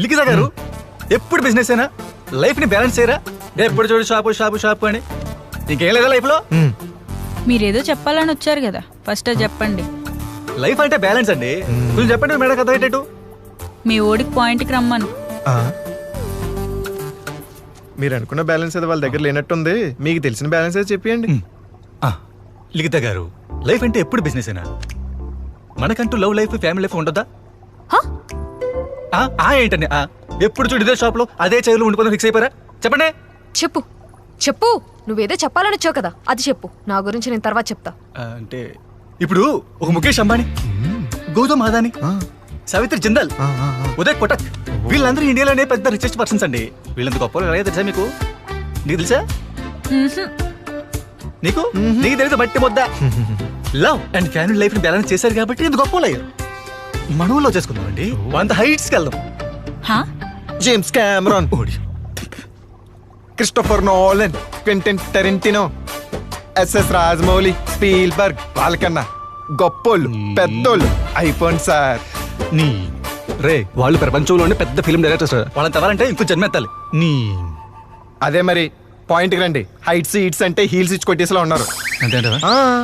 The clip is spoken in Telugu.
లిఖిత గారు ఎప్పుడు బిజినెస్ అయినా లైఫ్ ని బ్యాలెన్స్ చేయరా? ఎప్పుడు చూడు షాపు షాపు షాపు అని. ఇంకేం లేదా లైఫ్ లో? మీరేదో చెప్పాలని వచ్చారు కదా, ఫస్ట్ అది చెప్పండి. లైఫ్ అంటే బ్యాలెన్స్ అండి. కొంచెం చెప్పండి మేడం కథ ఏంటంటే. మీ ఓడికి పాయింట్కి రమ్మను. మీరు అనుకున్న బ్యాలెన్స్ ఏదో వాళ్ళ దగ్గర లేనట్టుంది. మీకు తెలిసిన బ్యాలెన్స్ ఏదో చెప్పండి. లిఖిత గారు లైఫ్ అంటే ఎప్పుడు బిజినెస్ అయినా మనకంటూ లవ్ లైఫ్ ఫ్యామిలీ లైఫ్ ఉండదా? ఏంటండి ఎప్పుడు చూడు ఇదే షాప్ లో అదే చైర్లో ఉండిపోతే ఫిక్స్ అయిపోయారా? చెప్పండి. చెప్పు చెప్పు, నువ్వేదో చెప్పాలని వచ్చావు కదా, అది చెప్పు. నా గురించి నేను తర్వాత చెప్తా. అంటే ఇప్పుడు ఒక ముఖేష్ అంబానీ, గౌతమ్ అదానీ, సావిత్రి జిందాల్, ఉదయ్ కోటక్, వీళ్ళందరూ ఇండియాలోనే పెద్ద రిచెస్ట్ పర్సన్స్ అండి. వీళ్ళంత గొప్ప తెలుసా మీకు? నీకు తెలుసా? నీకు నీకు తెలియదు బట్టి ముద్ద. లవ్ అండ్ ఫ్యామిలీ లైఫ్ ని బ్యాలెన్స్ చేశారు కాబట్టి ఇంత గొప్ప అయ్యారు. మనం లవ్ చేసుకుందాం అండి, అంత హైట్స్ కి వెళ్దాం. James Cameron, Christopher Nolan, Quentin Tarantino, SS Rajamouli, Spielberg, వాళ్ళకన్నా గొప్పోళ్ళు పెద్దోళ్ళు అయిపోండి సార్. నీ రే వాళ్ళు ప్రపంచంలోనే పెద్ద ఫిల్మ్ డైరెక్టర్స్. వాళ్ళని తవ్వాలంటే ఇంకో జన్మెత్తాలి. నీ అదే మరి పాయింట్కి రండి. హైట్స్ ఈట్స్ అంటే హీల్స్ ఇచ్చి కొట్టేసేలా ఉన్నారు. అంతే